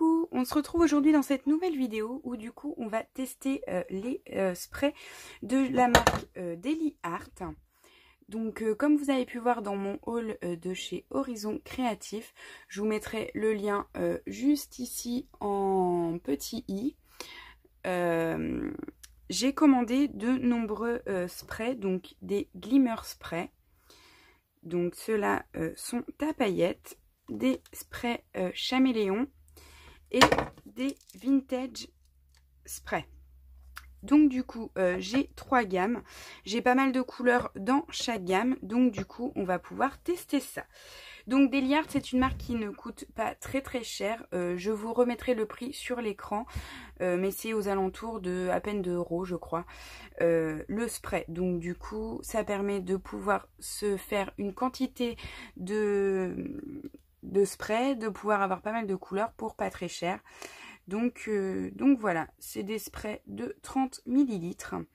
Coucou, on se retrouve aujourd'hui dans cette nouvelle vidéo où du coup on va tester les sprays de la marque Daily Art. Donc comme vous avez pu voir dans mon haul de chez Horizon Créatif, je vous mettrai le lien juste ici en petit i. J'ai commandé de nombreux sprays, donc des glimmer sprays. Donc ceux-là sont à paillettes, des sprays caméléon et des vintage sprays. Donc du coup j'ai 3 gammes, j'ai pas mal de couleurs dans chaque gamme, donc du coup on va pouvoir tester ça. Donc Daily Art, c'est une marque qui ne coûte pas très cher, je vous remettrai le prix sur l'écran, mais c'est aux alentours de à peine 2 € je crois, le spray. Donc du coup ça permet de pouvoir se faire une quantité de spray, de pouvoir avoir pas mal de couleurs pour pas très cher. Donc voilà, c'est des sprays de 30 ml.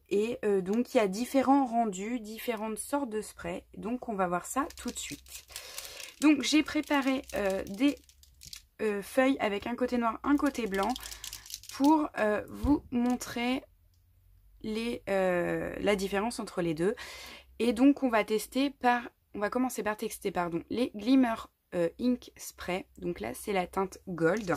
Et donc il y a différents rendus, différentes sortes de sprays. Donc on va voir ça tout de suite. Donc j'ai préparé des feuilles avec un côté noir, un côté blanc pour vous montrer la différence entre les deux. Et donc on va commencer par tester les Glimmer Ink Spray. Donc là c'est la teinte Gold.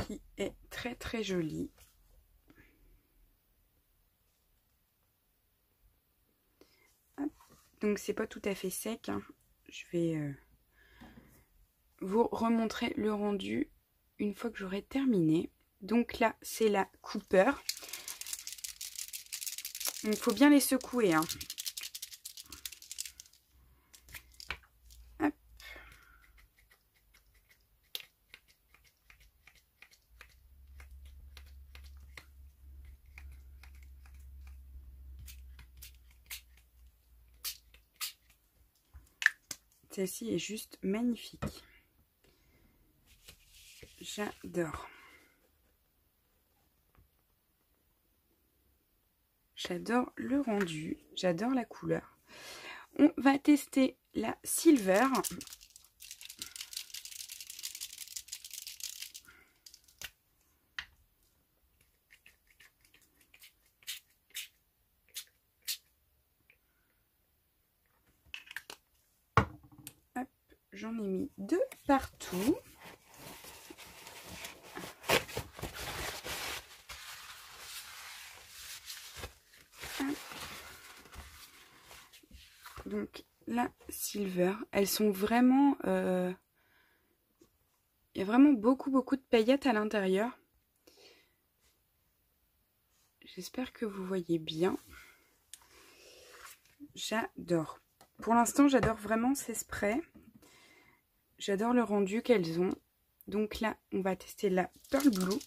Qui est très jolie. Hop. Donc c'est pas tout à fait sec, hein. Je vais vous remontrer le rendu une fois que j'aurai terminé. Donc là c'est la Cooper. Il faut bien les secouer, hein. Hop. Celle-ci est juste magnifique. J'adore. J'adore le rendu. J'adore la couleur. On va tester la Silver. Hop, j'en ai mis 2 partout. Donc la Silver, elles sont vraiment... il y a vraiment beaucoup de paillettes à l'intérieur. J'espère que vous voyez bien. J'adore. Pour l'instant, j'adore vraiment ces sprays. J'adore le rendu qu'elles ont. Donc là, on va tester la Pearl Blue.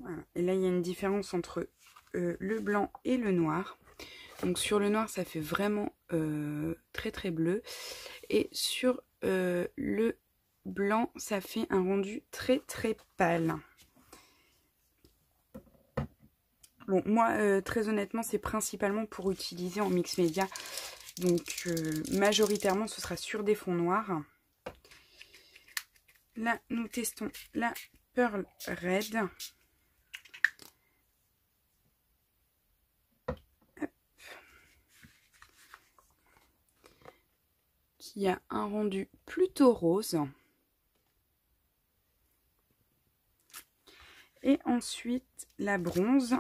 Voilà. Et là, il y a une différence entre le blanc et le noir. Donc sur le noir, ça fait vraiment très bleu. Et sur le blanc, ça fait un rendu très pâle. Bon, moi, très honnêtement, c'est principalement pour utiliser en mix média. Donc, majoritairement, ce sera sur des fonds noirs. Là, nous testons la Pearl Red. Hop. Qui a un rendu plutôt rose. Et ensuite, la bronze.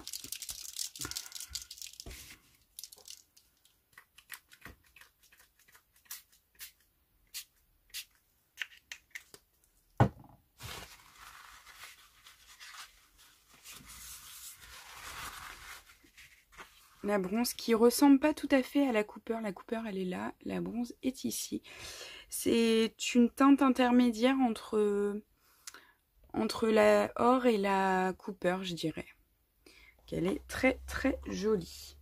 La bronze qui ressemble pas tout à fait à la Cooper. La Cooper, elle est là. La bronze est ici. C'est une teinte intermédiaire entre la or et la Cooper, je dirais. Elle est très jolie.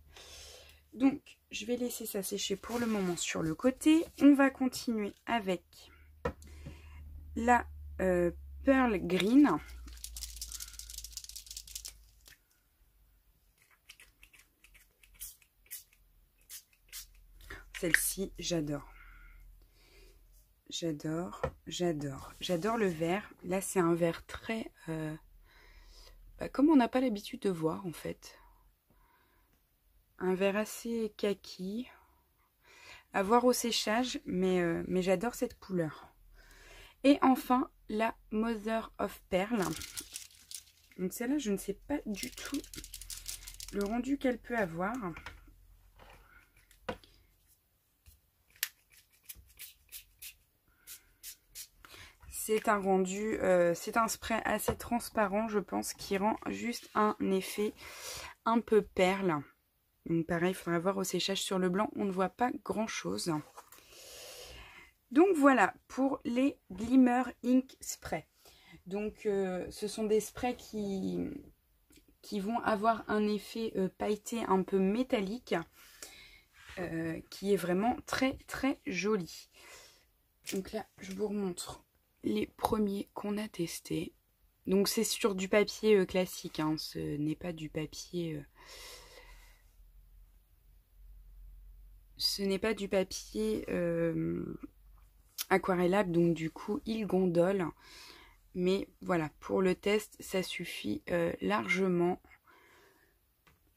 Donc, je vais laisser ça sécher pour le moment sur le côté. On va continuer avec la Pearl Green. Celle-ci, j'adore. J'adore, j'adore. J'adore le vert. Là, c'est un vert très... comme on n'a pas l'habitude de voir, en fait. Un vert assez kaki. À voir au séchage, mais j'adore cette couleur. Et enfin, la Mother of Pearl. Donc celle-là, je ne sais pas du tout le rendu qu'elle peut avoir. C'est un rendu, c'est un spray assez transparent, je pense, qui rend juste un effet un peu perle. Donc pareil, il faudra voir au séchage sur le blanc, on ne voit pas grand-chose. Donc voilà pour les Glimmer Ink Spray. Donc ce sont des sprays qui vont avoir un effet pailleté un peu métallique, qui est vraiment très très joli. Donc là, je vous remontre les premiers qu'on a testés. Donc c'est sur du papier classique, hein, ce n'est pas du papier... ce n'est pas du papier aquarellable, donc du coup il gondole. Mais voilà, pour le test, ça suffit largement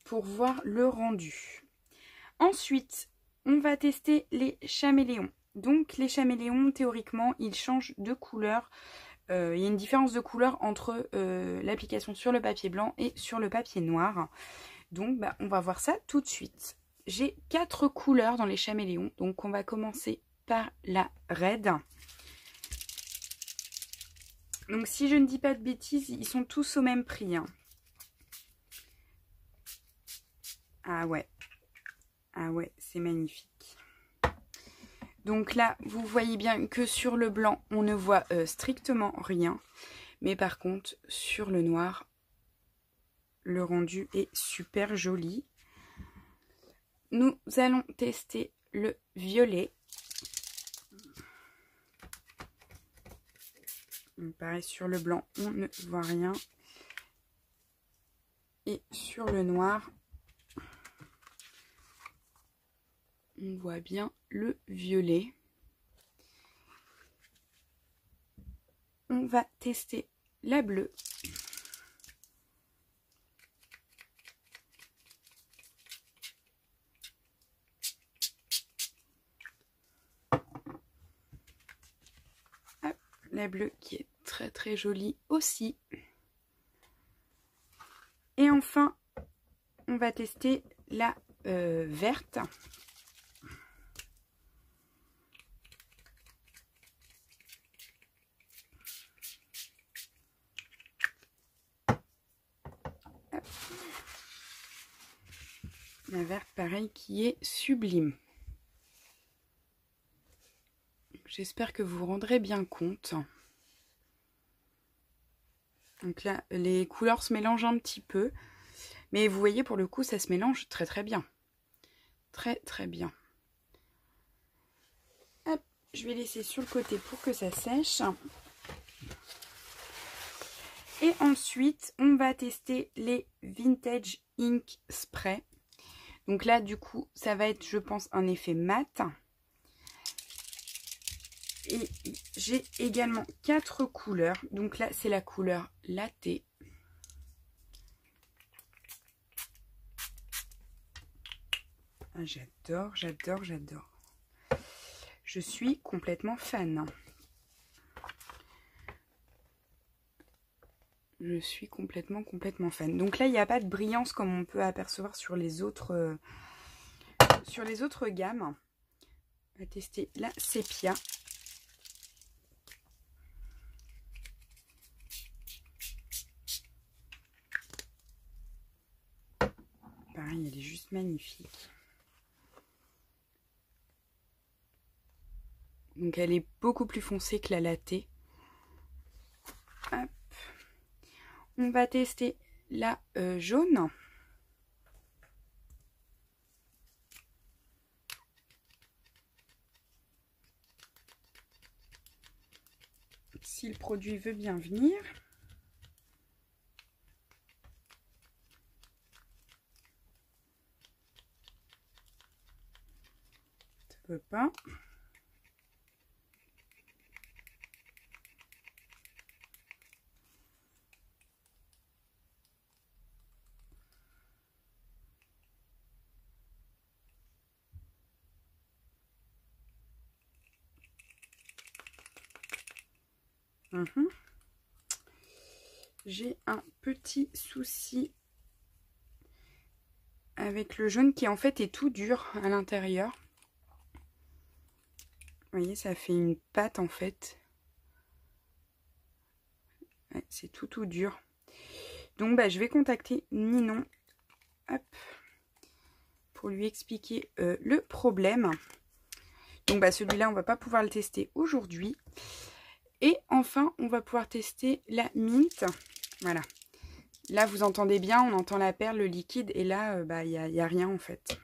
pour voir le rendu. Ensuite, on va tester les chaméléons. Donc les chaméléons, théoriquement, ils changent de couleur. Il y a une différence de couleur entre l'application sur le papier blanc et sur le papier noir. Donc bah, on va voir ça tout de suite. J'ai 4 couleurs dans les chaméléons. Donc on va commencer par la Red. Donc si je ne dis pas de bêtises, ils sont tous au même prix, hein. Ah ouais, c'est magnifique. Donc là, vous voyez bien que sur le blanc, on ne voit strictement rien. Mais par contre, sur le noir, le rendu est super joli. Nous allons tester le violet. Donc pareil, sur le blanc, on ne voit rien. Et sur le noir, on voit bien le violet. On va tester la bleue. Hop, la bleue qui est très très jolie aussi. Et enfin, on va tester la verte. La verte, pareil, qui est sublime. J'espère que vous vous rendrez bien compte. Donc là, les couleurs se mélangent un petit peu. Mais vous voyez, pour le coup, ça se mélange très très bien. Très très bien. Hop, je vais laisser sur le côté pour que ça sèche. Et ensuite, on va tester les Vintage Ink Spray. Donc là, du coup, ça va être, je pense, un effet mat. Et j'ai également 4 couleurs. Donc là, c'est la couleur latte. Ah, j'adore, j'adore, j'adore. Je suis complètement fan. Je suis complètement fan. Donc là, il n'y a pas de brillance comme on peut apercevoir sur les autres gammes. On va tester la sépia. Pareil, elle est juste magnifique. Donc elle est beaucoup plus foncée que la latte. Hop. On va tester la jaune. si le produit veut bien venir. Ça veut pas. J'ai un petit souci avec le jaune qui en fait est tout dur à l'intérieur. Vous voyez, ça fait une pâte en fait. Ouais, c'est tout dur. Donc bah, je vais contacter Ninon, hop, pour lui expliquer le problème. Donc bah, celui-là, on va pas pouvoir le tester aujourd'hui. Et enfin, on va pouvoir tester la mint. Voilà. Là, vous entendez bien, on entend la perle, le liquide. Et là, bah, y a rien en fait.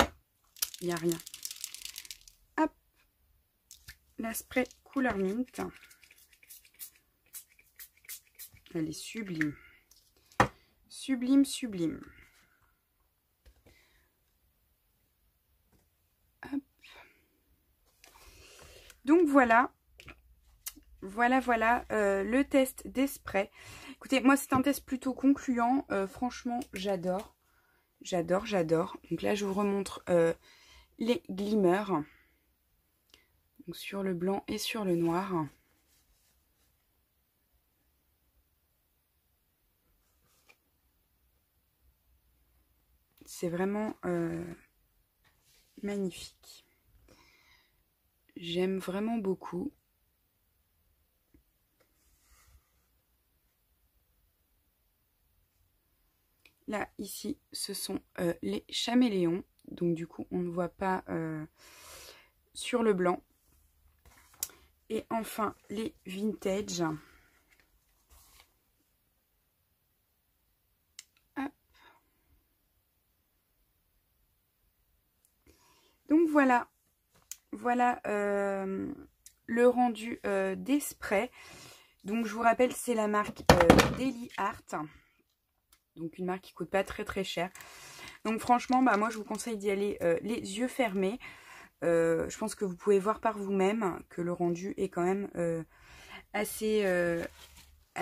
Il n'y a rien. Hop. La spray couleur mint. Elle est sublime. Sublime, sublime. Hop. Donc voilà. Voilà le test des sprays. Écoutez, moi c'est un test plutôt concluant. Franchement, j'adore. J'adore. Donc là, je vous remontre les glimmers. Donc sur le blanc et sur le noir. C'est vraiment magnifique. J'aime vraiment beaucoup. Là, ici, ce sont les chaméléons. Donc, du coup, on ne voit pas sur le blanc. Et enfin, les vintage. Hop. Donc, voilà. Voilà le rendu des sprays. Donc, je vous rappelle, c'est la marque Daily Art. Donc une marque qui coûte pas très cher. Donc franchement, bah, moi je vous conseille d'y aller les yeux fermés. Je pense que vous pouvez voir par vous-même que le rendu est quand même assez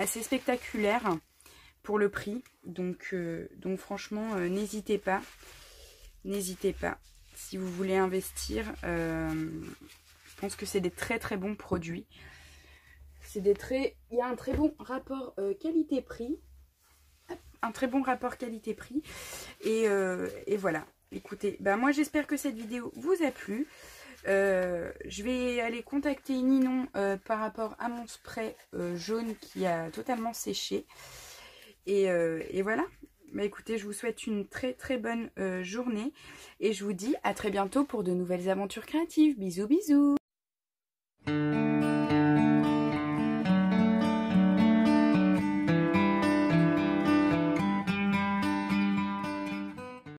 spectaculaire pour le prix. Donc franchement, n'hésitez pas. N'hésitez pas. Si vous voulez investir, je pense que c'est des très bons produits. Il y a un très bon rapport qualité-prix. Un très bon rapport qualité-prix. Et voilà. Écoutez, bah moi j'espère que cette vidéo vous a plu. Je vais aller contacter Ninon par rapport à mon spray jaune qui a totalement séché. Et voilà. Bah écoutez, je vous souhaite une très bonne journée. Et je vous dis à très bientôt pour de nouvelles aventures créatives. Bisous.